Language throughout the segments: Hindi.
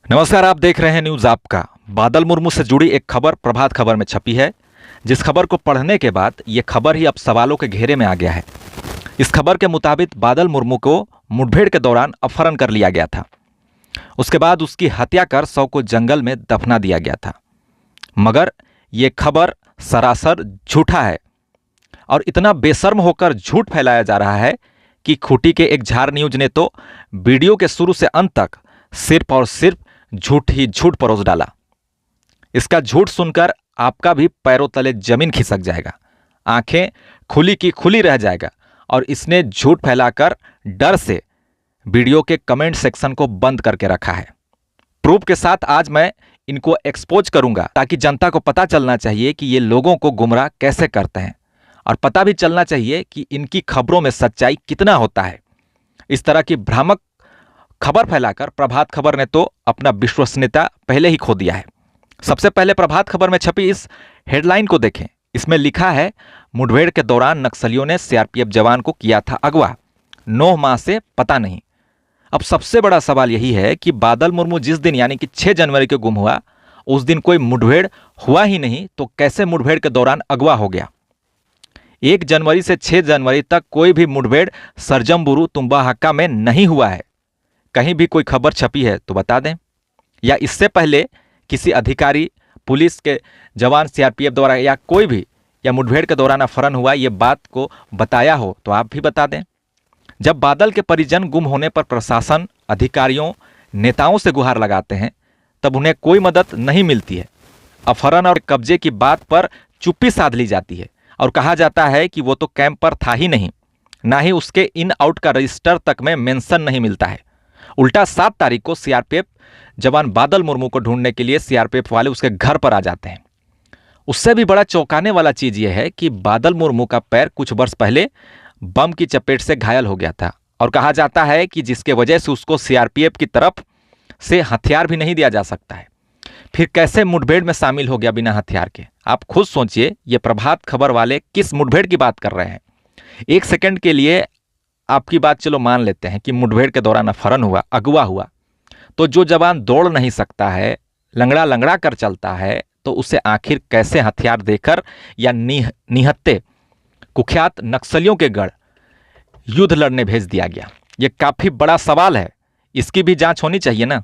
नमस्कार, आप देख रहे हैं न्यूज आपका। बादल मुर्मू से जुड़ी एक खबर प्रभात खबर में छपी है, जिस खबर को पढ़ने के बाद ये खबर ही अब सवालों के घेरे में आ गया है। इस खबर के मुताबिक बादल मुर्मू को मुठभेड़ के दौरान अपहरण कर लिया गया था। उसके बाद उसकी हत्या कर शव को जंगल में दफना दिया गया था। मगर ये खबर सरासर झूठा है और इतना बेशर्म होकर झूठ फैलाया जा रहा है कि खूंटी के एक झार न्यूज ने तो वीडियो के शुरू से अंत तक सिर्फ और सिर्फ झूठ ही झूठ परोस डाला। इसका झूठ सुनकर आपका भी पैरों तले जमीन खिसक जाएगा, आंखें खुली की खुली रह जाएगा। और इसने झूठ फैलाकर डर से वीडियो के कमेंट सेक्शन को बंद करके रखा है। प्रूफ के साथ आज मैं इनको एक्सपोज करूंगा, ताकि जनता को पता चलना चाहिए कि ये लोगों को गुमराह कैसे करते हैं, और पता भी चलना चाहिए कि इनकी खबरों में सच्चाई कितना होता है। इस तरह की भ्रामक खबर फैलाकर प्रभात खबर ने तो अपना विश्वसनीयता पहले ही खो दिया है। सबसे पहले प्रभात खबर में छपी इस हेडलाइन को देखें। इसमें लिखा है, मुठभेड़ के दौरान नक्सलियों ने सीआरपीएफ जवान को किया था अगवा, 9 माह से पता नहीं। अब सबसे बड़ा सवाल यही है कि बादल मुर्मू जिस दिन यानी कि 6 जनवरी को गुम हुआ, उस दिन कोई मुठभेड़ हुआ ही नहीं, तो कैसे मुठभेड़ के दौरान अगवा हो गया? 1 जनवरी से 6 जनवरी तक कोई भी मुठभेड़ सरजमबुरु तुम्बाहाका में नहीं हुआ है। कहीं भी कोई खबर छपी है तो बता दें, या इससे पहले किसी अधिकारी, पुलिस के जवान, सीआरपीएफ द्वारा या कोई भी या मुठभेड़ के दौरान अपहरण हुआ, ये बात को बताया हो तो आप भी बता दें। जब बादल के परिजन गुम होने पर प्रशासन, अधिकारियों, नेताओं से गुहार लगाते हैं, तब उन्हें कोई मदद नहीं मिलती है। अपहरण और कब्जे की बात पर चुप्पी साध ली जाती है और कहा जाता है कि वो तो कैंप पर था ही नहीं, ना ही उसके इन आउट का रजिस्टर तक में मेंशन नहीं मिलता है। उल्टा 7 तारीख को सीआरपीएफ जवान बादल मुर्मू को ढूंढने के लिए सीआरपीएफ वाले उसके घर पर आ जाते हैं। उससे भी बड़ा चौंकाने वाला चीज यह है कि बादल मुर्मू का पैर कुछ वर्ष पहले बम की चपेट से घायल हो गया था, और कहा जाता है कि जिसके वजह से उसको सीआरपीएफ की तरफ से हथियार भी नहीं दिया जा सकता है। फिर कैसे मुठभेड़ में शामिल हो गया बिना हथियार के? आप खुद सोचिए, ये प्रभात खबर वाले किस मुठभेड़ की बात कर रहे हैं? 1 सेकंड के लिए आपकी बात चलो मान लेते हैं कि मुठभेड़ के दौरान अपहरण हुआ, अगवा हुआ, तो जो जवान दौड़ नहीं सकता है, लंगड़ा लंगड़ा कर चलता है, तो उसे आखिर कैसे हथियार देकर या निहत्ते कुख्यात नक्सलियों के गढ़ युद्ध लड़ने भेज दिया गया? यह काफी बड़ा सवाल है, इसकी भी जांच होनी चाहिए ना।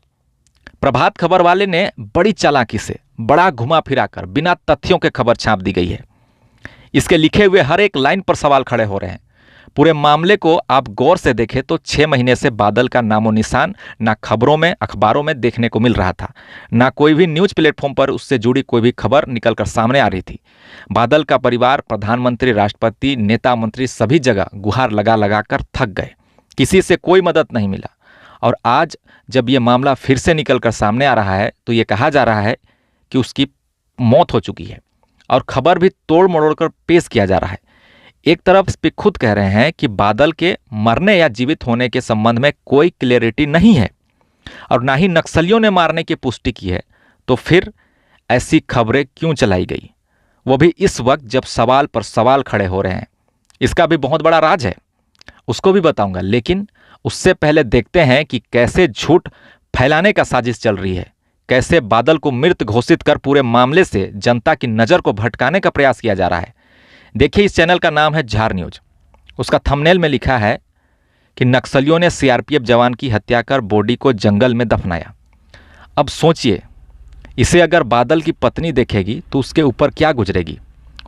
प्रभात खबर वाले ने बड़ी चालाकी से, बड़ा घुमा फिरा कर, बिना तथ्यों के खबर छाप दी गई है। इसके लिखे हुए हर एक लाइन पर सवाल खड़े हो रहे हैं। पूरे मामले को आप गौर से देखें तो 6 महीने से बादल का नामो निशान ना खबरों में, अखबारों में देखने को मिल रहा था, ना कोई भी न्यूज प्लेटफॉर्म पर उससे जुड़ी कोई भी खबर निकलकर सामने आ रही थी। बादल का परिवार, प्रधानमंत्री, राष्ट्रपति, नेता, मंत्री सभी जगह गुहार लगा लगा कर थक गए, किसी से कोई मदद नहीं मिला। और आज जब ये मामला फिर से निकलकर सामने आ रहा है, तो ये कहा जा रहा है कि उसकी मौत हो चुकी है, और खबर भी तोड़ मरोड़ कर पेश किया जा रहा है। एक तरफ इस पे खुद कह रहे हैं कि बादल के मरने या जीवित होने के संबंध में कोई क्लैरिटी नहीं है, और ना ही नक्सलियों ने मारने की पुष्टि की है, तो फिर ऐसी खबरें क्यों चलाई गई, वो भी इस वक्त जब सवाल पर सवाल खड़े हो रहे हैं? इसका भी बहुत बड़ा राज है, उसको भी बताऊंगा। लेकिन उससे पहले देखते हैं कि कैसे झूठ फैलाने का साजिश चल रही है, कैसे बादल को मृत घोषित कर पूरे मामले से जनता की नज़र को भटकाने का प्रयास किया जा रहा है। देखिए, इस चैनल का नाम है झार न्यूज। उसका थंबनेल में लिखा है कि नक्सलियों ने सीआरपीएफ जवान की हत्या कर बॉडी को जंगल में दफनाया। अब सोचिए, इसे अगर बादल की पत्नी देखेगी तो उसके ऊपर क्या गुजरेगी,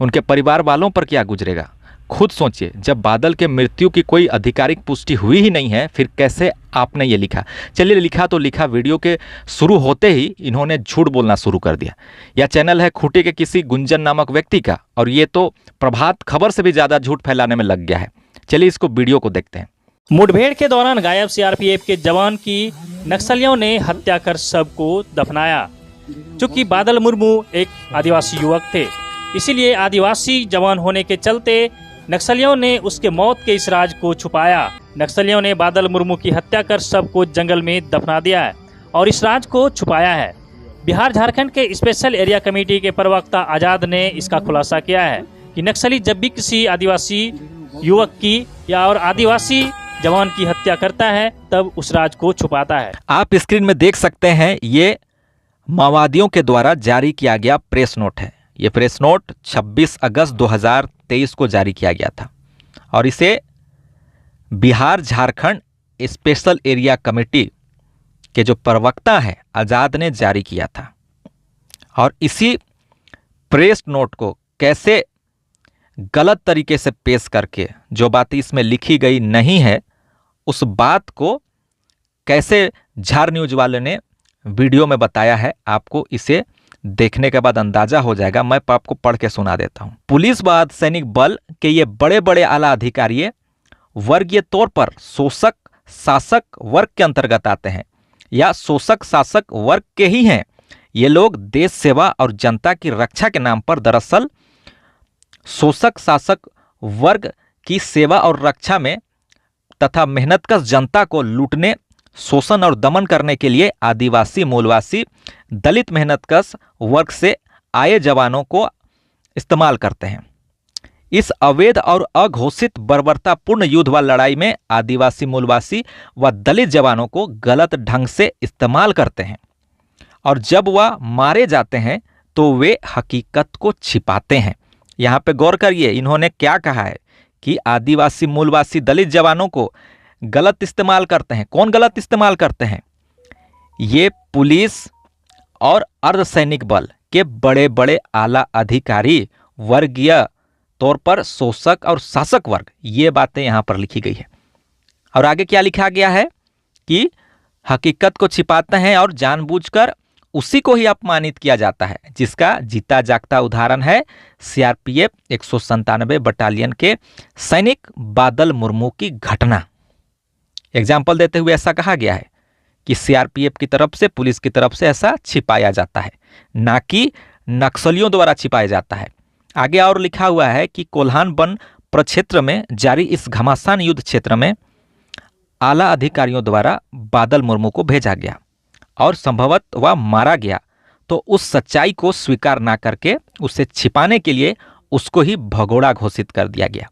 उनके परिवार वालों पर क्या गुजरेगा? खुद सोचिए, जब बादल के मृत्यु की कोई आधिकारिक पुष्टि हुई ही नहीं है, फिर कैसे आपने ये लिखा? चलिए, लिखा तो लिखा, वीडियो के शुरू होते ही इन्होंने झूठ बोलना शुरू कर दिया। यह चैनल है खूंटी के किसी गुंजन नामक व्यक्ति का, और ये तो प्रभात खबर से भी ज़्यादा झूठ फैलाने में लग गया है। चलिए इसको वीडियो को देखते हैं। मुठभेड़ के दौरान गायब सीआरपीएफ के जवान की नक्सलियों ने हत्या कर शव को दफनाया। चूंकि बादल मुर्मू एक आदिवासी युवक थे, इसीलिए आदिवासी जवान होने के चलते नक्सलियों ने उसके मौत के इस राज को छुपाया। नक्सलियों ने बादल मुर्मू की हत्या कर शव को जंगल में दफना दिया है और इस राज को छुपाया है। बिहार झारखंड के स्पेशल एरिया कमेटी के प्रवक्ता आजाद ने इसका खुलासा किया है कि नक्सली जब भी किसी आदिवासी युवक की या और आदिवासी जवान की हत्या करता है तब उस राज को छुपाता है। आप स्क्रीन में देख सकते हैं, ये माओवादियों के द्वारा जारी किया गया प्रेस नोट है। ये प्रेस नोट 26 अगस्त 2023 को जारी किया गया था और इसे Bihar Jharkhand special area committee के जो प्रवक्ता हैं आज़ाद ने जारी किया था। और इसी प्रेस नोट को कैसे गलत तरीके से पेश करके, जो बातें इसमें लिखी गई नहीं है, उस बात को कैसे झार न्यूज वाले ने वीडियो में बताया है, आपको इसे देखने के बाद अंदाजा हो जाएगा। मैं आपको पढ़ के सुना देता हूं। पुलिस व अर्धसैनिक बल के ये बड़े बड़े आला अधिकारी वर्गीय तौर पर शोषक शासक वर्ग के अंतर्गत आते हैं या शोषक शासक वर्ग के ही हैं। ये लोग देश सेवा और जनता की रक्षा के नाम पर दरअसल शोषक शासक वर्ग की सेवा और रक्षा में तथा मेहनतकश जनता को लूटने, शोषण और दमन करने के लिए आदिवासी, मूलवासी, दलित मेहनतकश वर्ग से आए जवानों को इस्तेमाल करते हैं। इस अवैध और अघोषित बर्बरतापूर्ण युद्ध व लड़ाई में आदिवासी, मूलवासी व दलित जवानों को गलत ढंग से इस्तेमाल करते हैं और जब वह मारे जाते हैं तो वे हकीकत को छिपाते हैं। यहाँ पे गौर करिए, इन्होंने क्या कहा है कि आदिवासी, मूलवासी, दलित जवानों को गलत इस्तेमाल करते हैं। कौन गलत इस्तेमाल करते हैं? ये पुलिस और अर्धसैनिक बल के बड़े बड़े आला अधिकारी, वर्गीय तौर पर शोषक और शासक वर्ग, ये बातें यहाँ पर लिखी गई है। और आगे क्या लिखा गया है कि हकीकत को छिपाते हैं और जानबूझकर उसी को ही अपमानित किया जाता है, जिसका जीता जागता उदाहरण है सीआरपीएफ 197 बटालियन के सैनिक बादल मुर्मू की घटना। एग्जाम्पल देते हुए ऐसा कहा गया है कि सीआरपीएफ की तरफ से, पुलिस की तरफ से ऐसा छिपाया जाता है, ना कि नक्सलियों द्वारा छिपाया जाता है। आगे और लिखा हुआ है कि कोल्हान वन प्रक्षेत्र में जारी इस घमासान युद्ध क्षेत्र में आला अधिकारियों द्वारा बादल मुर्मू को भेजा गया और संभवतः वह मारा गया, तो उस सच्चाई को स्वीकार ना करके उसे छिपाने के लिए उसको ही भगोड़ा घोषित कर दिया गया।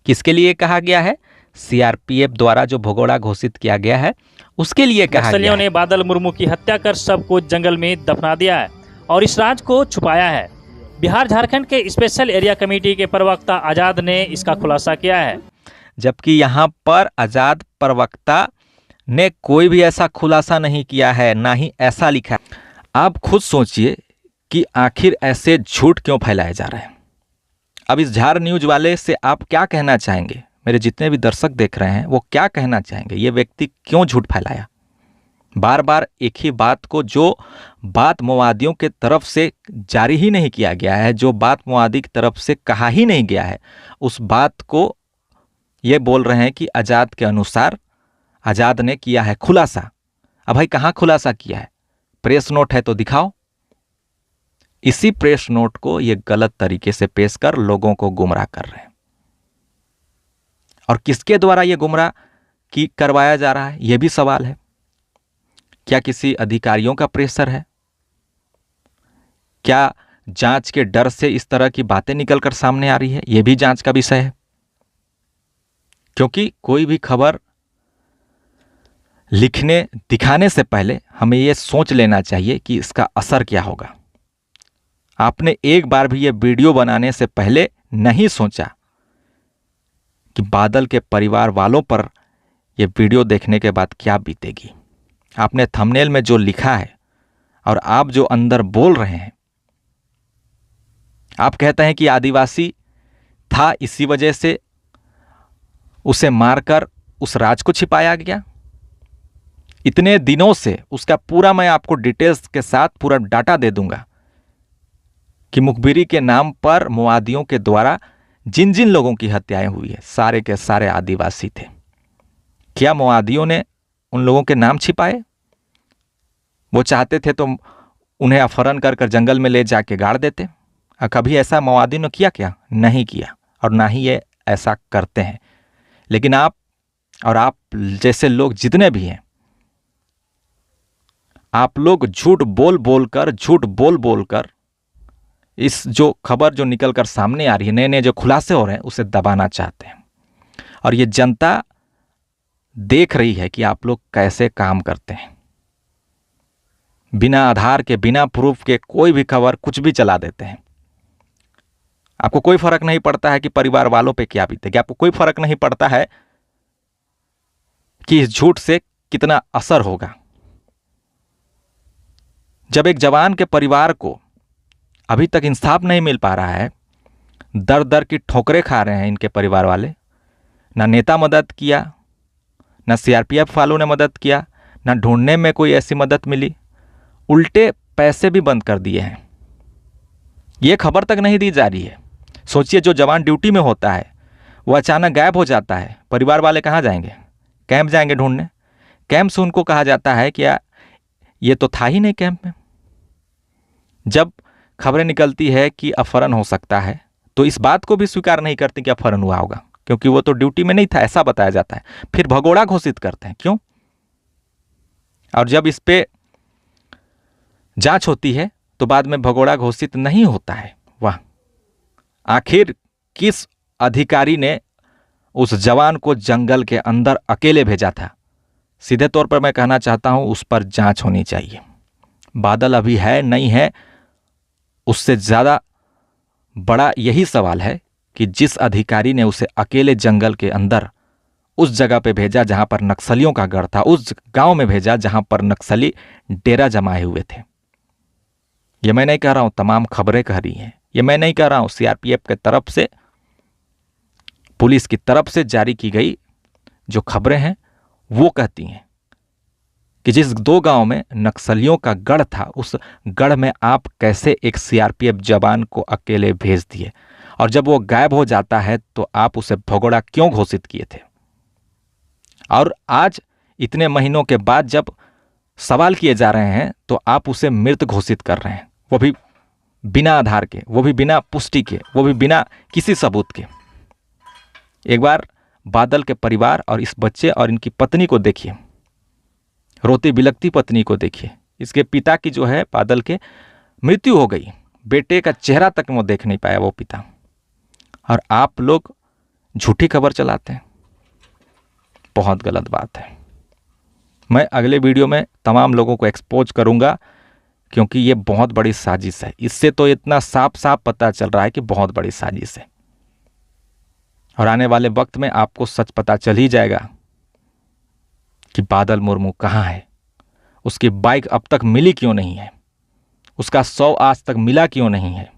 किसके लिए कहा गया है? सीआरपीएफ द्वारा जो भगोड़ा घोषित किया गया है उसके लिए कहा गया है। नक्सलियों ने बादल मुर्मू की हत्या कर सबको जंगल में दफना दिया है और इस राज को छुपाया है। बिहार झारखंड के स्पेशल एरिया कमेटी के प्रवक्ता आज़ाद ने इसका खुलासा किया है। जबकि यहाँ पर आज़ाद प्रवक्ता ने कोई भी ऐसा खुलासा नहीं किया है, ना ही ऐसा लिखा है। आप खुद सोचिए कि आखिर ऐसे झूठ क्यों फैलाए जा रहे हैं। अब इस झार न्यूज वाले से आप क्या कहना चाहेंगे? मेरे जितने भी दर्शक देख रहे हैं वो क्या कहना चाहेंगे? ये व्यक्ति क्यों झूठ फैलाया? बार बार एक ही बात को, जो बात माओवादियों के तरफ से जारी ही नहीं किया गया है, जो बात माओवादी की तरफ से कहा ही नहीं गया है, उस बात को ये बोल रहे हैं कि आज़ाद के अनुसार आज़ाद ने किया है खुलासा। अब भाई कहाँ खुलासा किया है? प्रेस नोट है तो दिखाओ। इसी प्रेस नोट को ये गलत तरीके से पेश कर लोगों को गुमराह कर रहे हैं। और किसके द्वारा ये गुमराह की करवाया जा रहा है, ये भी सवाल है। क्या किसी अधिकारियों का प्रेशर है? क्या जांच के डर से इस तरह की बातें निकलकर सामने आ रही है? यह भी जांच का विषय है, क्योंकि कोई भी खबर लिखने दिखाने से पहले हमें यह सोच लेना चाहिए कि इसका असर क्या होगा। आपने एक बार भी यह वीडियो बनाने से पहले नहीं सोचा कि बादल के परिवार वालों पर यह वीडियो देखने के बाद क्या बीतेगी। आपने थंबनेल में जो लिखा है और आप जो अंदर बोल रहे हैं, आप कहते हैं कि आदिवासी था, इसी वजह से उसे मारकर उस राज को छिपाया गया। इतने दिनों से उसका पूरा मैं आपको डिटेल्स के साथ पूरा डाटा दे दूंगा कि मुखबिरी के नाम पर माओवादियों के द्वारा जिन जिन लोगों की हत्याएं हुई है, सारे के सारे आदिवासी थे। क्या माओवादियों ने उन लोगों के नाम छिपाए? वो चाहते थे तो उन्हें अपहरण कर जंगल में ले जाके गाड़ देते। कभी ऐसा माओवादी ने किया क्या? नहीं किया, और ना ही ये ऐसा करते हैं। लेकिन आप और आप जैसे लोग जितने भी हैं, आप लोग झूठ बोल बोल कर इस जो खबर जो निकल कर सामने आ रही है, नए नए जो खुलासे हो रहे हैं, उसे दबाना चाहते हैं। और ये जनता देख रही है कि आप लोग कैसे काम करते हैं। बिना आधार के, बिना प्रूफ के कोई भी खबर कुछ भी चला देते हैं। आपको कोई फर्क नहीं पड़ता है कि परिवार वालों पे क्या बीतेगी, आपको कोई फर्क नहीं पड़ता है कि इस झूठ से कितना असर होगा। जब एक जवान के परिवार को अभी तक इंसाफ नहीं मिल पा रहा है, दर दर की ठोकरें खा रहे हैं इनके परिवार वाले, ना नेता मदद किया, ना सीआरपीएफ वालों ने मदद किया, ना ढूंढने में कोई ऐसी मदद मिली, उल्टे पैसे भी बंद कर दिए हैं। ये खबर तक नहीं दी जा रही है। सोचिए, जो जवान ड्यूटी में होता है वो अचानक गायब हो जाता है, परिवार वाले कहाँ जाएंगे? कैंप जाएंगे ढूंढने। कैंप से उनको कहा जाता है कि ये तो था ही नहीं कैंप में। जब खबरें निकलती है कि अपहरण हो सकता है तो इस बात को भी स्वीकार नहीं करते कि अपहरण हुआ होगा, क्योंकि वो तो ड्यूटी में नहीं था, ऐसा बताया जाता है। फिर भगोड़ा घोषित करते हैं। क्यों? और जब इस पे जांच होती है तो बाद में भगोड़ा घोषित नहीं होता है। वाह, आखिर किस अधिकारी ने उस जवान को जंगल के अंदर अकेले भेजा था? सीधे तौर पर मैं कहना चाहता हूं, उस पर जांच होनी चाहिए। बादल अभी है नहीं है, उससे ज्यादा बड़ा यही सवाल है कि जिस अधिकारी ने उसे अकेले जंगल के अंदर उस जगह पे भेजा जहां पर नक्सलियों का गढ़ था, उस गांव में भेजा जहां पर नक्सली डेरा जमाए हुए थे। ये मैं नहीं कह रहा हूं, तमाम खबरें कह रही हैं। ये मैं नहीं कह रहा हूं, सीआरपीएफ के तरफ से, पुलिस की तरफ से जारी की गई जो खबरें हैं वो कहती हैं कि जिस 2 गांव में नक्सलियों का गढ़ था, उस गढ़ में आप कैसे एक सीआरपीएफ जवान को अकेले भेज दिए, और जब वो गायब हो जाता है तो आप उसे भगोड़ा क्यों घोषित किए थे? और आज इतने महीनों के बाद जब सवाल किए जा रहे हैं तो आप उसे मृत घोषित कर रहे हैं, वो भी बिना आधार के, वो भी बिना पुष्टि के, वो भी बिना किसी सबूत के। एक बार बादल के परिवार और इस बच्चे और इनकी पत्नी को देखिए, रोती बिलखती पत्नी को देखिए। इसके पिता की जो है बादल के मृत्यु हो गई, बेटे का चेहरा तक वो देख नहीं पाया वो पिता, और आप लोग झूठी खबर चलाते हैं। बहुत गलत बात है। मैं अगले वीडियो में तमाम लोगों को एक्सपोज करूंगा, क्योंकि ये बहुत बड़ी साजिश है। इससे तो इतना साफ साफ पता चल रहा है कि बहुत बड़ी साजिश है, और आने वाले वक्त में आपको सच पता चल ही जाएगा कि बादल मुर्मू कहाँ है, उसकी बाइक अब तक मिली क्यों नहीं है, उसका 100 आज तक मिला क्यों नहीं है।